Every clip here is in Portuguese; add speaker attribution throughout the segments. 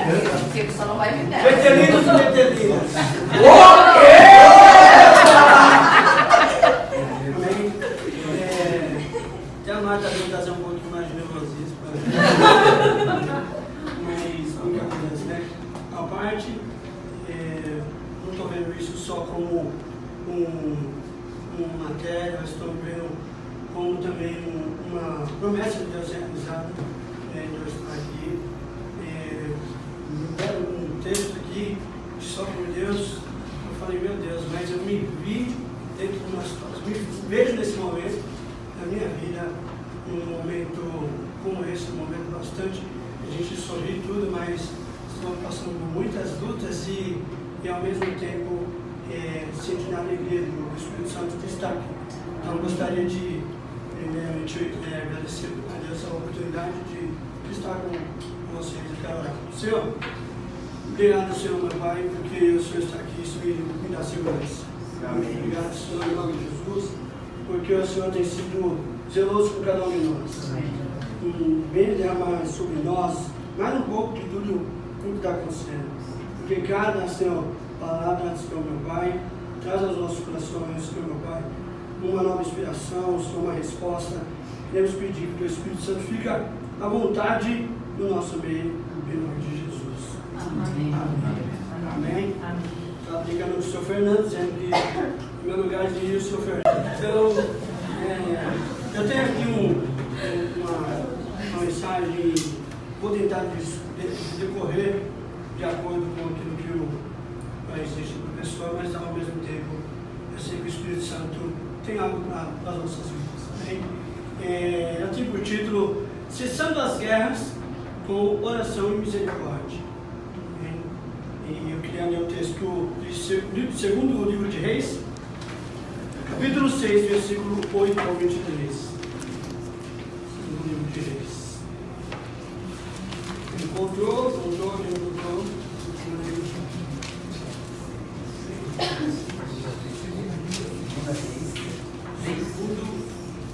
Speaker 1: Porque você só não vai vir nela.
Speaker 2: Vetelinos ou vetelinas? Amém? Até a Marta vai trazer um pouquinho mais de nervosismo. Mas, brincadeiras, né? A parte, não estou vendo isso só como uma matéria, mas estou vendo como também uma promessa de Deus realizada. Deus está aqui. Um texto aqui, só por Deus, eu falei, meu Deus, mas eu me vi dentro de uma situação, me vejo nesse momento da minha vida, num momento como esse, um momento bastante, a gente sorri tudo, mas estamos passando por muitas lutas e ao mesmo tempo sentindo a alegria do Espírito Santo de estar aqui. Então gostaria de primeiramente agradecer a Deus a oportunidade de estar com vocês e quero orar. Senhor, obrigado, Senhor, meu Pai, porque o Senhor está aqui, isso me dá segurança. Amém. Obrigado, Senhor, em nome de Jesus, porque o Senhor tem sido zeloso com cada um de nós. Vem derramar sobre nós mais um pouco de tudo que está acontecendo. Porque cada, Senhor, palavra, Senhor, meu Pai, traz aos nossos corações, Senhor, meu Pai, uma nova inspiração, Senhor, uma resposta. Queremos pedir que o Espírito Santo fique à vontade no nosso meio, em nome de Jesus.
Speaker 1: Amém.
Speaker 2: Amém. Estava brincando com o Sr. Fernando, dizendo que no meu lugar diria o Sr. Fernando. Então, eu tenho aqui uma mensagem, vou tentar decorrer de acordo com aquilo que vai existir para a pessoa, mas ao mesmo tempo eu sei que o Espírito Santo tem algo para as nossas vidas. Amém? Eu tenho por título Cessando as Guerras com Oração e Misericórdia. Amém? E eu queria ler o texto do segundo livro de Reis, capítulo 6, versículo 8 ao 23. Segundo livro de Reis. Encontrou. Segundo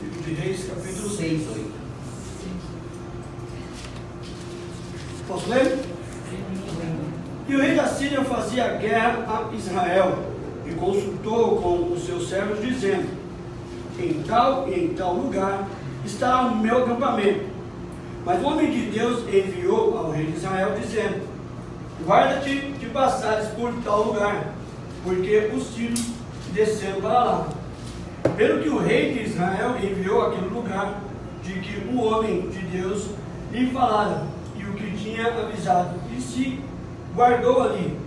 Speaker 2: livro de Reis, capítulo 6, 8. Posso ler? E o rei da Síria fazia guerra a Israel e consultou com os seus servos, dizendo: em tal lugar está o meu acampamento. Mas o homem de Deus enviou ao rei de Israel, dizendo: guarda-te de passares por tal lugar, porque os sírios desceram para lá. Pelo que o rei de Israel enviou àquele lugar, de que o homem de Deus lhe falara, e o que tinha avisado, e se guardou ali,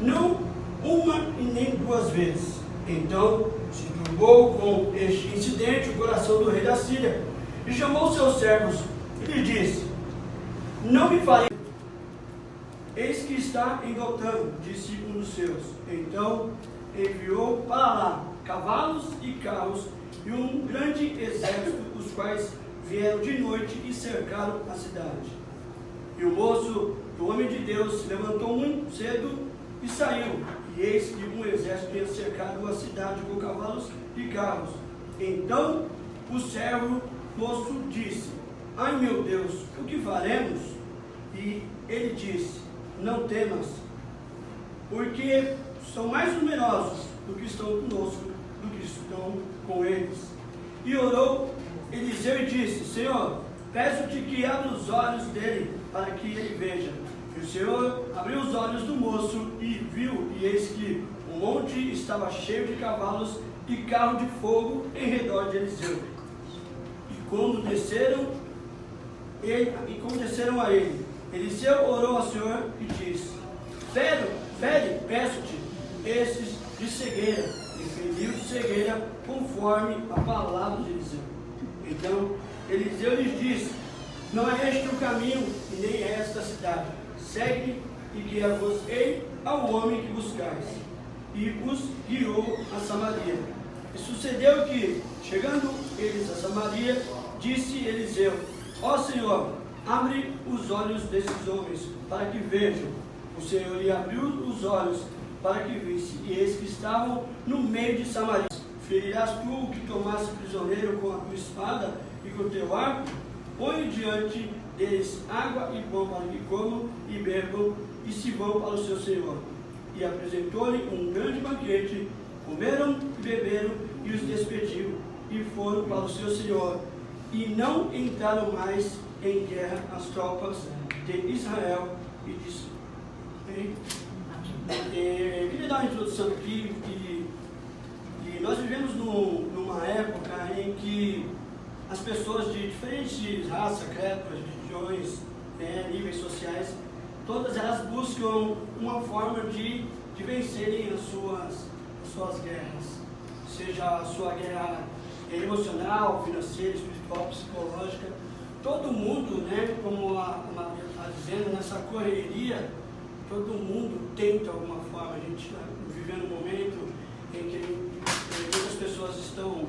Speaker 2: não uma e nem duas vezes. Então se turbou com este incidente o coração do rei da Síria, e chamou seus servos, e lhe disse: não me farei. Eis que está em Dotã, disse um dos seus. Então enviou para lá cavalos e carros e um grande exército, os quais vieram de noite e cercaram a cidade. E o moço, o homem de Deus, se levantou muito cedo e saiu. E eis que um exército tinha cercado a cidade com cavalos e carros. Então o servo moço disse: ai meu Deus, o que faremos? E ele disse: não temas, porque são mais numerosos do que estão conosco, do que estão com eles. E orou Eliseu e disse: Senhor, peço-te que abra os olhos dele, para que ele veja. E o Senhor abriu os olhos do moço e viu, e eis que o monte estava cheio de cavalos e carro de fogo em redor de Eliseu. E como desceram a ele, Eliseu orou ao Senhor e disse: fere, peço-te, esses de cegueira. E feriu de cegueira conforme a palavra de Eliseu. Então Eliseu lhes disse: não é este o caminho e nem é esta a cidade. Segue e guiar-vos-ei ao homem que buscais. E os guiou a Samaria. E sucedeu que, chegando eles a Samaria, disse Eliseu: ó Senhor, abre os olhos desses homens, para que vejam. O Senhor lhe abriu os olhos, para que visse, e eis que estavam no meio de Samaria. Ferirás tu o que tomasse prisioneiro com a tua espada e com o teu arco? Põe diante deles água e pão para que comam e bebam e se vão para o seu senhor. E apresentou-lhe um grande banquete, comeram e beberam e os despediu e foram para o seu senhor. E não entraram mais em guerra as tropas de Israel e disse. Queria dar uma introdução aqui, e nós vivemos numa época em que as pessoas de diferentes raças, credos, religiões, níveis sociais, todas elas buscam uma forma de vencerem as suas guerras, seja a sua guerra emocional, financeira, espiritual, psicológica. Todo mundo, como a Maria está dizendo, nessa correria, todo mundo tenta alguma forma. A gente está vivendo um momento em que muitas pessoas estão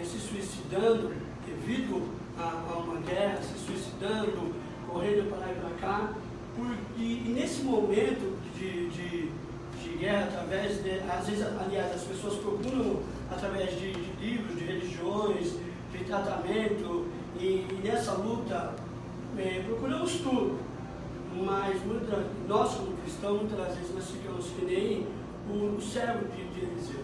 Speaker 2: se suicidando devido a uma guerra, se suicidando, correndo para lá e para cá. E nesse momento de guerra, através de, às vezes, aliás, as pessoas procuram através de livros, de religiões, de tratamento, e nessa luta procuramos tudo, mas nós como cristãos, muitas das vezes nós ficamos que nem o servo de Eliseu.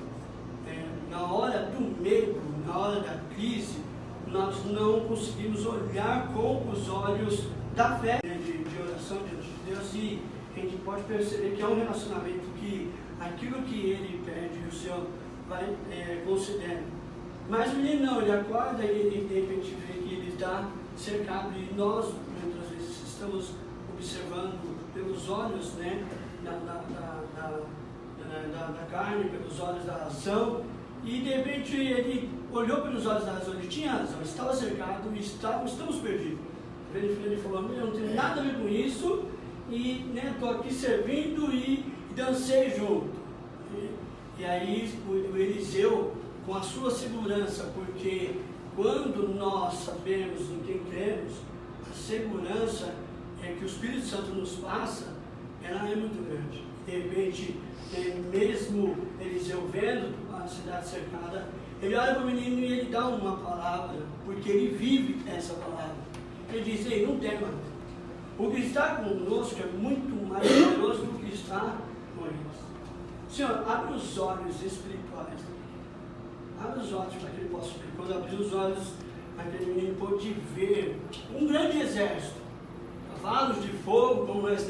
Speaker 2: Na hora do medo, na hora da crise, nós não conseguimos olhar com os olhos da fé, de oração diante de Deus, e a gente pode perceber que é um relacionamento que aquilo que ele pede, o Senhor vai concedendo. Mas o menino não, ele acorda e ele de repente vê que ele está cercado, e nós muitas vezes estamos observando pelos olhos da carne, pelos olhos da razão, e de repente ele olhou pelos olhos da razão, ele tinha razão, estava cercado e estamos perdidos. Ele falou: eu não tenho nada a ver com isso, e estou aqui servindo e dancei junto. E aí o Eliseu, com a sua segurança, porque quando nós sabemos em quem cremos, a segurança que o Espírito Santo nos passa, ela é muito grande. De repente, mesmo Eliseu vendo a cidade cercada, ele olha para o menino e ele dá uma palavra, porque ele vive essa palavra. Ele diz: ei, não tema. O que está conosco é muito mais poderoso do que está com eles. Senhor, abre os olhos espirituais. Abre os olhos para que ele possa ver. Quando abriu os olhos, aquele menino pôde ver um grande exército. Cavalos de fogo, como nós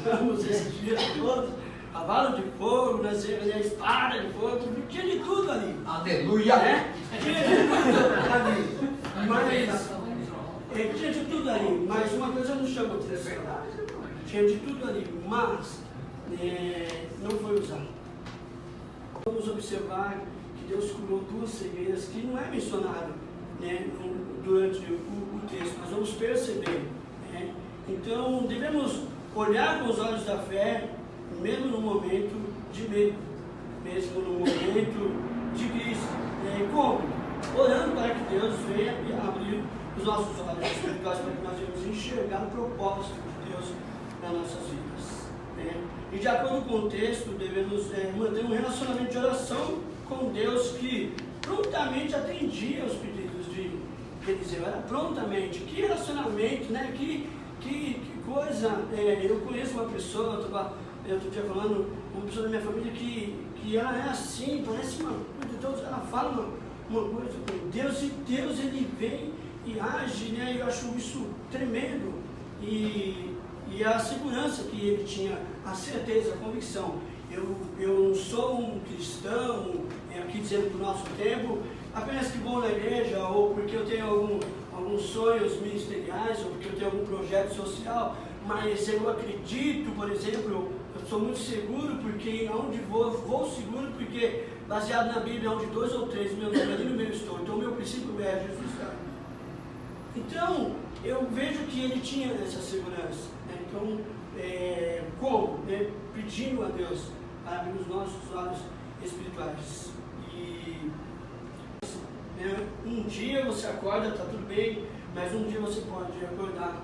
Speaker 2: falamos esses dias todos. Cavalo de fogo, a espada de fogo, tinha de tudo ali.
Speaker 1: Aleluia!
Speaker 2: Tinha de tudo ali. Mas tinha de tudo ali, mas uma coisa não chamou atenção. Tinha de tudo ali, mas não foi usado. Vamos observar que Deus curou duas cegueiras que não é mencionado durante o texto, mas vamos perceber. Então devemos olhar com os olhos da fé, mesmo no momento de medo, mesmo no momento de crise. Como? Orando para que Deus venha e abrir os nossos olhos espirituais para que nós venhamos enxergar o propósito de Deus nas nossas vidas. E de acordo com o texto, devemos manter um relacionamento de oração com Deus que prontamente atendia os pedidos de Eliseu. Era prontamente. Que relacionamento, que coisa. Eu conheço uma pessoa, eu estou te falando, uma pessoa da minha família que ela é assim, parece uma coisa de Deus, ela fala uma coisa com Deus, e Deus ele vem e age, e eu acho isso tremendo. E a segurança que ele tinha, a certeza, a convicção. Eu não sou um cristão, aqui dizendo para o nosso tempo, apenas que vou na igreja, ou porque eu tenho alguns sonhos ministeriais, ou porque eu tenho algum projeto social, mas eu acredito, por exemplo, eu sou muito seguro, porque onde vou seguro, porque baseado na Bíblia, onde 2 ou 3, meu nome ali no meio estou. Então, o meu princípio é Jesus, cara. Então, eu vejo que ele tinha essa segurança. Então, como? Pedindo a Deus para abrir os nossos olhos espirituais. E um dia você acorda, está tudo bem, mas um dia você pode acordar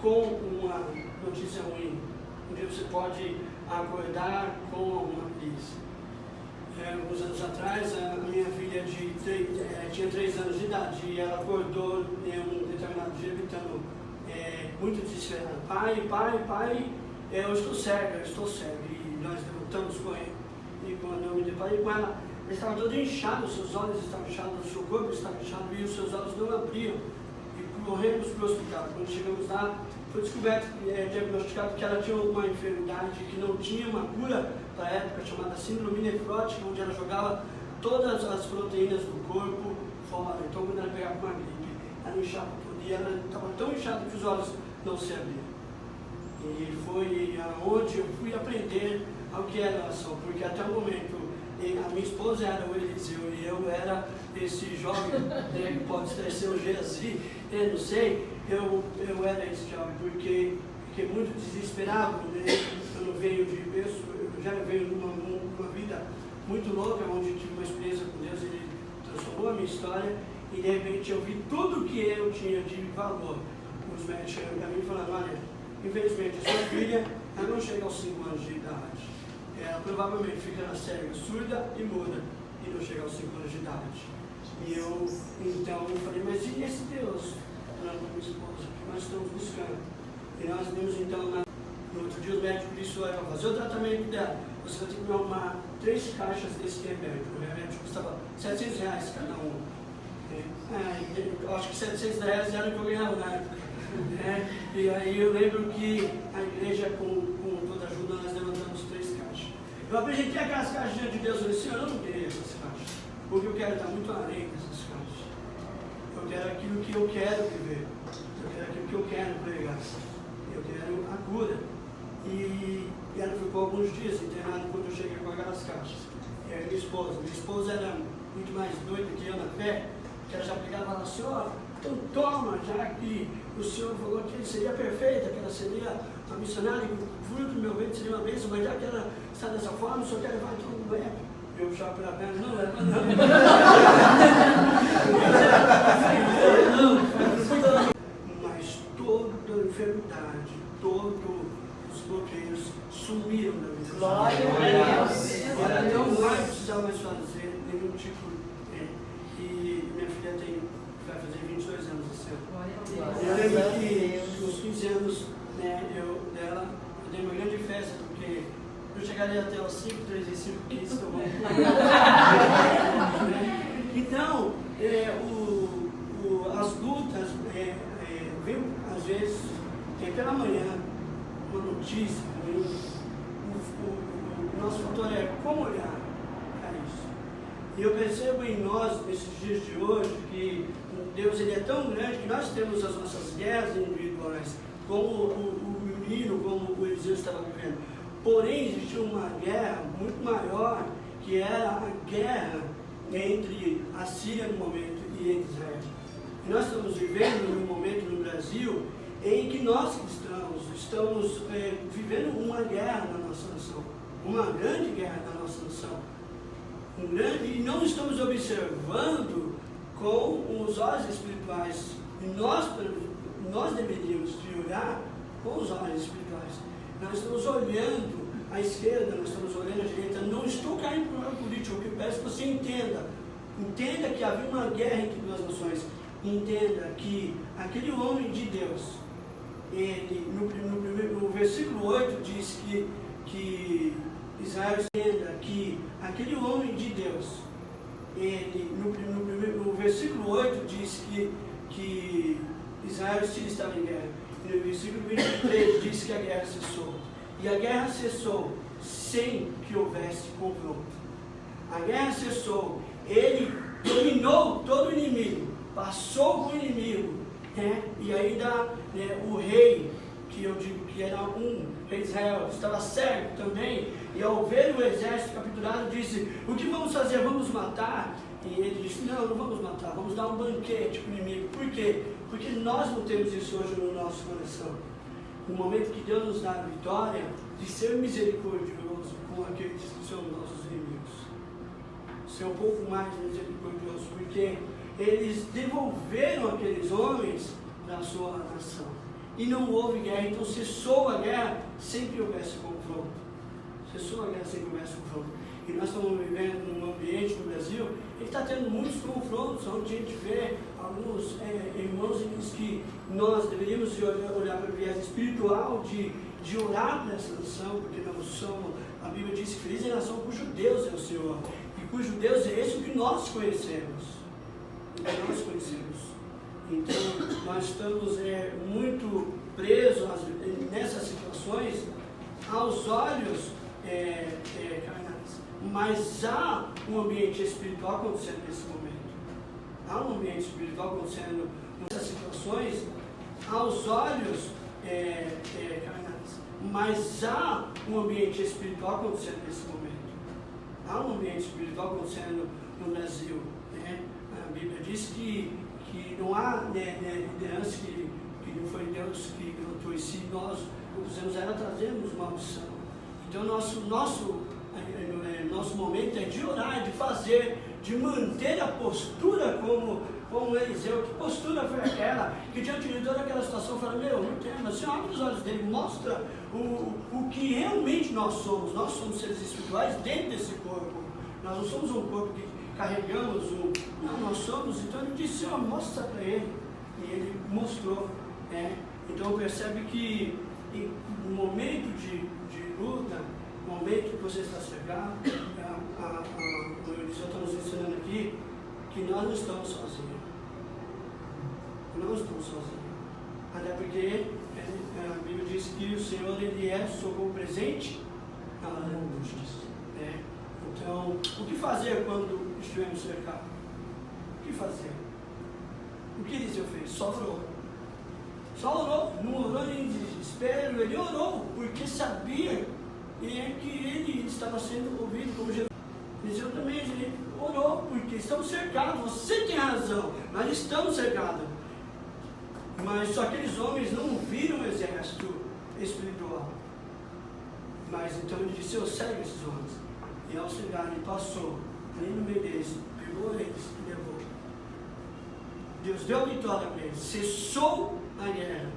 Speaker 2: com uma notícia ruim. Um dia você pode acordar com uma crise. Alguns anos atrás, a minha filha tinha 3 anos de idade, e ela acordou em um determinado dia gritando muito desesperado. Pai, eu estou cego. E nós levantamos com ele. E quando eu me deparei com ela, ele estava todo inchado, seus olhos estavam inchados, o seu corpo estava inchado e os seus olhos não abriam. E corremos para o hospital. Quando chegamos lá, foi descoberto, diagnosticado que ela tinha uma enfermidade que não tinha uma cura para a época, chamada síndrome nefrótica, onde ela jogava todas as proteínas do corpo fora. Então, quando ela pegava uma gripe, ela inchava todo dia, ela estava tão inchada que os olhos não se abriam. E foi onde eu fui aprender o que era oração, porque até o momento a minha esposa era o Eliseu e eu era esse jovem, que pode ser o Geazi, não sei, eu era esse jovem, porque muito desesperado, eu não venho de berço, eu já venho de uma vida muito louca, onde tive uma experiência com Deus, ele transformou a minha história e de repente eu vi tudo que eu tinha de valor. Os médicos chegando para mim falando, olha, infelizmente sua filha ela não chega aos 5 anos de idade. Ela provavelmente fica cega, surda e muda e não chega aos 5 anos de idade. E eu, então, eu falei, mas e esse Deus? Falando com a minha esposa, que nós estamos buscando. E nós vimos então, no outro dia, os médicos disseram, olha, fazer o tratamento dela, você vai ter que arrumar 3 caixas desse remédio. O remédio custava R$700 cada um. Eu acho que R$700 era o que eu ganhava na época. E aí eu lembro que a igreja, com toda a ajuda, nós levantamos 3 caixas. Eu apresentei aquelas caixas diante de Deus e disse, Senhor, eu não queria essas caixas, porque eu quero estar muito além dessas caixas. Eu quero aquilo que eu quero viver, eu quero aquilo que eu quero pregar, eu quero a cura. E ela ficou alguns dias internada quando eu cheguei com aquelas caixas. E aí minha esposa era muito mais doida que eu na fé, que ela já pegava e falava assim, ó, então toma, já que o Senhor falou que ele seria perfeita, que ela seria uma missionária, que o fruto do meu ventre seria uma bênção, mas já que ela está dessa forma, o Senhor quer levar então não é. Eu puxava pela perna, não, era não. Mas toda a enfermidade, todos os bloqueios sumiram da minha vida.
Speaker 1: Glória a Deus.
Speaker 2: Então não precisava mais fazer nenhum tipo. E minha filha vai fazer 22 anos esse ano. Eu lembro que nos 15 anos eu dei uma grande festa, porque eu chegaria até os 5, 3 e 5, 15, tô bom. Então, as lutas, vem às vezes, tem pela manhã uma notícia, o nosso fator é como olhar para isso. E eu percebo em nós, nesses dias de hoje, que Deus ele é tão grande que nós temos as nossas guerras individuais, como o menino, como o Eliseu estava vivendo. Porém, existe uma guerra muito maior, que era a guerra entre a Síria no momento e entre Israel. E nós estamos vivendo num momento no Brasil em que nós cristãos estamos vivendo uma guerra na nossa nação, uma grande guerra na nossa nação. E não estamos observando com os olhos espirituais. E nós deveríamos olhar com os olhos espirituais. Nós estamos olhando à esquerda, nós estamos olhando à direita. Não estou caindo para o lado político, eu peço que você entenda. Entenda que havia uma guerra entre duas nações. Entenda que aquele homem de Deus, ele, no versículo 8 diz que Israel, entenda que aquele homem de Deus, ele, no versículo 8 diz que Israel estava em guerra. E no versículo 23 diz que a guerra cessou. E a guerra cessou sem que houvesse confronto. A guerra cessou. Ele dominou todo o inimigo, passou com o inimigo, e ainda o rei, que eu digo que era um rei de Israel, estava cego também, e ao ver o exército capturado, disse, o que vamos fazer? Vamos matar? E ele disse, não vamos matar, vamos dar um banquete para o inimigo. Por quê? Porque nós não temos isso hoje no nosso coração. No momento que Deus nos dá a vitória, de ser misericordioso com aqueles que são nossos inimigos. Ser um pouco mais misericordioso, porque eles devolveram aqueles homens da sua nação. E não houve guerra, então cessou a guerra sem que houvesse confronto. Cessou a guerra sem que houvesse confronto. que nós estamos vivendo num ambiente no Brasil, ele está tendo muitos confrontos, onde a gente vê alguns irmãos que nós deveríamos olhar para o viés espiritual de orar por essa nação, porque nós somos, a Bíblia diz que feliz é a nação cujo Deus é o Senhor, e cujo Deus é esse que nós conhecemos. Então, nós estamos muito presos nessas situações aos olhos carnais, mas há um ambiente espiritual acontecendo nesse momento. Há um ambiente espiritual acontecendo nessas situações aos olhos carnais, mas há um ambiente espiritual acontecendo nesse momento. Há um ambiente espiritual acontecendo no Brasil. A Bíblia diz que não há liderança que não foi Deus que levantou em si, nós o que fizemos era trazermos uma opção. Então nosso momento é de orar, de fazer, de manter a postura como Eliseu. Que postura foi aquela que diante de toda aquela situação fala, não tem, mas o Senhor abre os olhos dele, mostra o que realmente nós somos seres espirituais dentro desse corpo, nós não somos um corpo que carregamos não, nós somos. Então ele disse, Senhor, mostra para ele, e ele mostrou. Então percebe que no momento de luta, no momento que você está cercado, o Eliseu está nos ensinando aqui que nós não estamos sozinhos. Não estamos sozinhos. Até porque a Bíblia diz que o Senhor ele é socorro presente na hora da angústia. Então, o que fazer quando estivermos cercados? O que fazer? O que Eliseu fez? Só orou. Só orou, não orou em desespero, ele orou, porque sabia que ele estava sendo ouvido como Jesus. Eliseu também orou, porque estamos cercados, você tem razão, nós estamos cercados. Mas só aqueles homens não viram o exército espiritual. Mas então ele disse, eu segue esses homens. E ao chegar, ele passou ali no meio deles, pegou eles e levou. Deus deu a vitória para eles, cessou a guerra.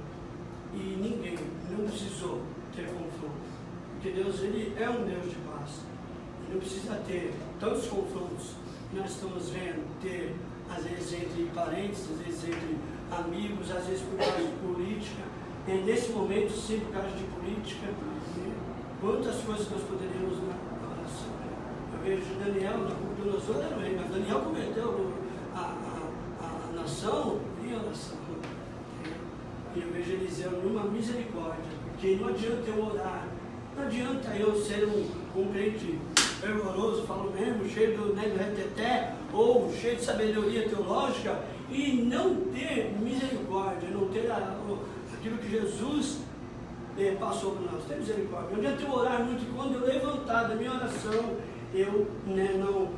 Speaker 2: E ninguém não precisou ter confronto. Porque Deus ele é um Deus de paz. Ele não precisa ter tantos confrontos que nós estamos vendo, ter às vezes entre parentes, às vezes entre amigos, às vezes por causa de política. Nesse momento, sim, por causa de política. Quantas coisas nós poderíamos Eu vejo Daniel, Nabucodonosor era o rei, mas Daniel converteu a nação em oração. E eu vejo Eliseu numa misericórdia, porque não adianta eu orar, não adianta eu ser um crente fervoroso, falo mesmo, cheio do reteté, ou cheio de sabedoria teológica, e não ter misericórdia, não ter aquilo que Jesus passou para nós, ter misericórdia. Não adianta eu orar muito, e quando eu levantar da minha oração, eu não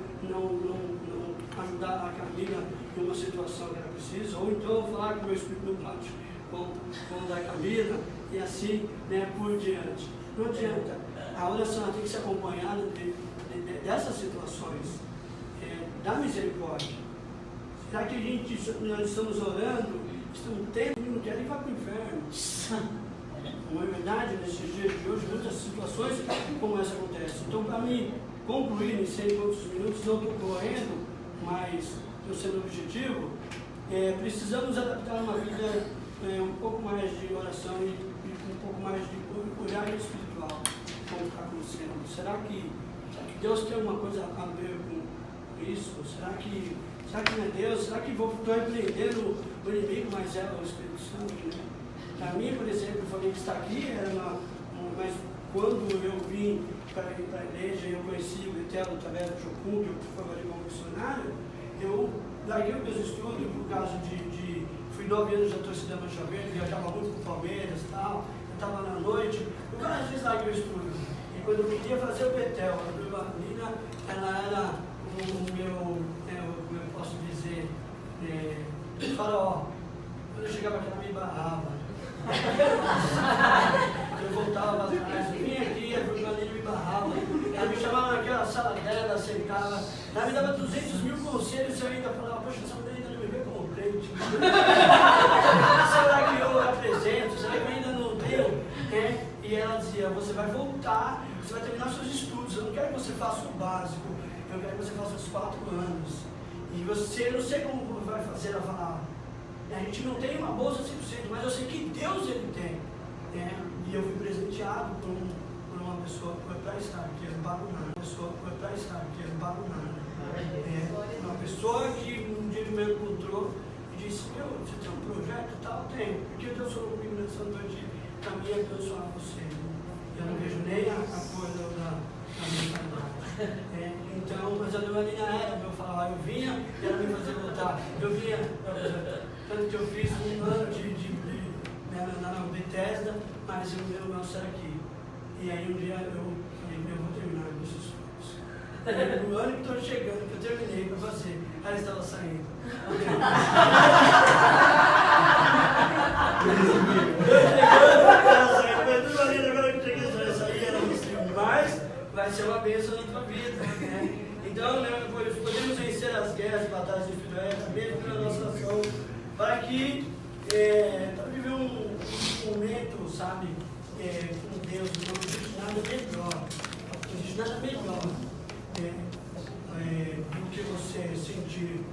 Speaker 2: ajudar a Camila em uma situação que ela precisa, ou então eu falar que o meu espírito não bate com o da Camila, e assim por diante. Não adianta, a oração tem que ser acompanhada dessas situações, da misericórdia. Será que nós estamos orando, estamos tendo, não quer nem ir para o inferno? Não é verdade, nesses dias de hoje, muitas situações como essa acontecem. Então, para mim concluir em 100 e poucos minutos, não estou correndo, mas estou sendo objetivo, precisamos adaptar uma vida um pouco mais de oração e um pouco mais de olhar espiritual, como está acontecendo. Será que Deus tem alguma coisa a ver com isso? Será que não é Deus? Será que estou repreendendo o inimigo, mas é o Espírito Santo? Né? Para mim, por exemplo, eu falei que está aqui, mas quando eu vim para a igreja e eu conheci o Eterno através do Jocum, que eu trabalhei como missionário, eu larguei os meus estudos por causa fui 9 anos na torcida Mancha Verde, viajava muito com o Palmeiras e tal, eu estava na noite, eu várias vezes larguei o estudo. E quando eu queria fazer o Betel, a minha menina, ela era o meu, como eu posso dizer, faraó. Quando eu chegava aqui, ela me barrava. Eu voltava atrás, eu vinha aqui, a jornalista me barrava, ela me chamava naquela sala dela, sentava, ela me dava 200 mil conselhos e eu ainda falava, poxa, essa mulher ainda não me vê como crente. Será que eu apresento? Será que eu ainda não tenho? E ela dizia, fazia, você vai voltar, você vai terminar seus estudos, eu não quero que você faça o básico, eu quero que você faça os 4 anos. E você, eu não sei como vai fazer, ela falar, a gente não tem uma bolsa 100%, mas eu sei que Deus ele tem. E eu fui presenteado por uma pessoa que foi para estar aqui, uma pessoa que foi para estar aqui, uma pessoa que um dia me encontrou e disse, você tem um projeto e tal? Tenho. Porque Deus falou comigo nessa noite, para mim é abençoar você. Eu não vejo nem a coisa da mentalidade. Então, mas a dona Lina era para eu falar, eu vinha e ela me fazia voltar. Eu vinha, tanto que eu fiz 1 ano na Bethesda, mas o meu negócio era aqui. E aí um dia eu falei, eu vou terminar meus estudos. No ano que estou chegando, que eu terminei para fazer, ela estava saindo. Mas vai ser uma bênção na tua vida, né? Então, podemos vencer as guerras e batalhas espirituais, mesmo pela nossa nação, para que, para viver um momento, sabe, com Deus, não existe nada melhor, não existe nada melhor do que você sentir,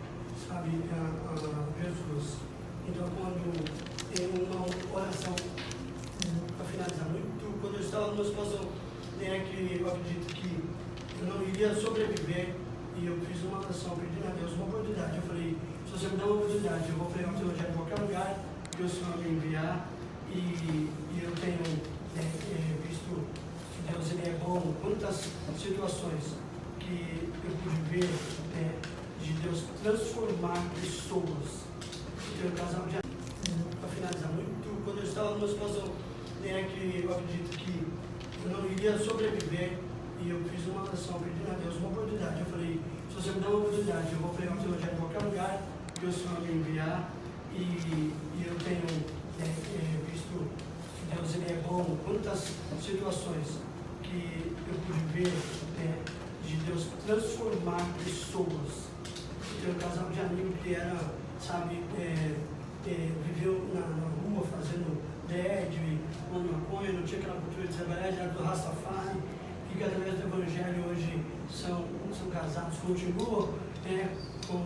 Speaker 2: sabe, Jesus. Então, quando tem uma oração, para finalizar, quando eu estava numa situação que eu acredito que eu não iria sobreviver, e eu fiz uma oração pedindo a Deus uma oportunidade. Eu falei, se você me dá uma oportunidade, eu vou pregar o teu evangelho em qualquer lugar que o Senhor me enviar, e eu tenho visto que Deus ele é bom, quantas situações que eu pude ver de Deus transformar pessoas. Eu tenho um casal de para finalizar, quando eu estava numa situação que eu acredito que eu não iria sobreviver, e eu fiz uma oração pedindo a Deus uma oportunidade. Eu falei, se você me dá uma oportunidade, eu vou pregar o teu evangelho em qualquer lugar que o Senhor me enviar, e eu tenho visto que Deus ele é bom, quantas situações que eu pude ver de Deus transformar pessoas. Eu tenho um casal de amigos que era, sabe, viveu na rua fazendo dread, fumando maconha, não tinha aquela cultura de trabalhar, era do Rastafari, que através do Evangelho hoje são casados, continuam com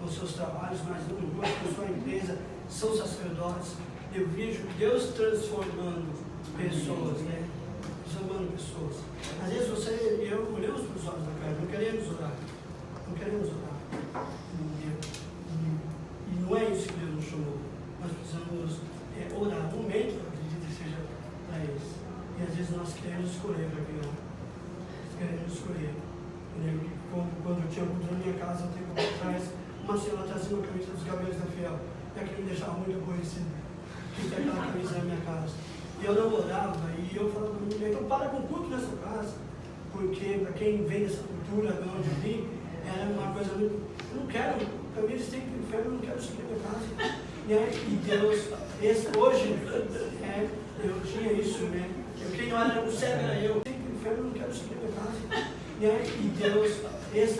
Speaker 2: os seus trabalhos, mas não com a sua empresa, são sacerdotes. Eu vejo Deus transformando pessoas, transformando pessoas. Às vezes eu olhamos para os olhos da cara, não queremos orar. E não é isso que Deus nos chamou. Nós precisamos orar. O momento, eu acredito que seja para isso. E às vezes nós queremos escolher para quem não. Queremos escolher. Eu lembro que quando eu tinha culto na minha casa, um tempo atrás, uma senhora trazia uma camisa dos cabelos da Fiel. E aquilo me deixava muito aborrecido. Que tem aquela camisa na minha casa. E eu não orava, e eu falava para mim, então para com o culto nessa casa. Porque para quem vem dessa cultura, de onde eu vim, era uma coisa muito. Eu não quero, camisa tem que ir para o inferno, eu não quero isso aqui na minha casa. E Deus, hoje, eu tinha isso, quem não era o cego era eu. Tem que ir para o inferno, eu não quero isso aqui na minha casa. E Deus,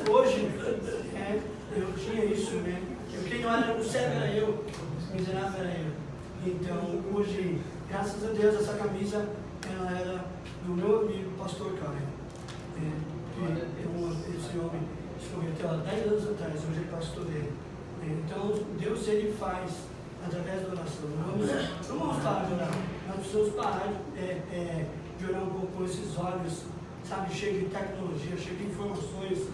Speaker 2: hoje, eu tinha isso, quem não era o cego era eu, o miserável era eu. Então, hoje, graças a Deus, essa camisa, ela era do meu amigo, pastor Caio. Esse homem escolheu até 10 anos atrás, hoje ele é pastor dele. Então, Deus, ele faz através da oração. Não vamos parar de orar, nós precisamos parar de orar um pouco com esses olhos, sabe, cheio de tecnologia, cheio de informações.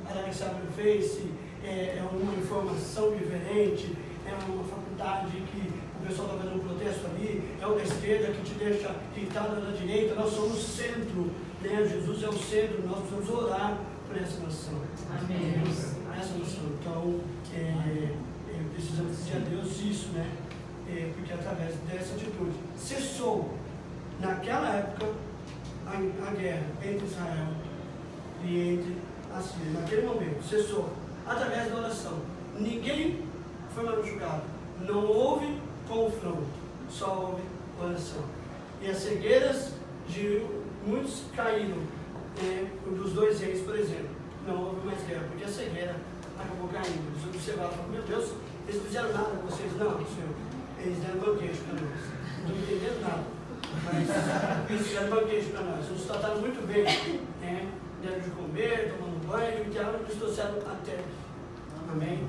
Speaker 2: A Alexandra Face é uma informação diferente, é uma faculdade que o pessoal está fazendo um protesto ali, é o da esquerda que te deixa irritado da direita. Nós somos o centro, Jesus é o centro, nós precisamos orar por essa nação. Amém. Essa nação. Então, precisamos pedir a Deus isso, porque através dessa atitude cessou, naquela época, a guerra entre Israel e entre a Síria. Naquele momento, cessou, através da oração. Ninguém foi machucado, não houve confronto, só houve oração. E as cegueiras de muitos caíram, dos 2 reis, por exemplo. Não houve mais guerra, porque a cegueira acabou caindo. Eles observaram, falaram, meu Deus, eles não fizeram nada com vocês. Não, Senhor, eles deram banquete para nós. Não estão entendendo nada. Mas isso é banquete para nós. Nos trataram muito bem, né? Deram de comer, tomando banho, e que ela nos trouxeram até. Amém?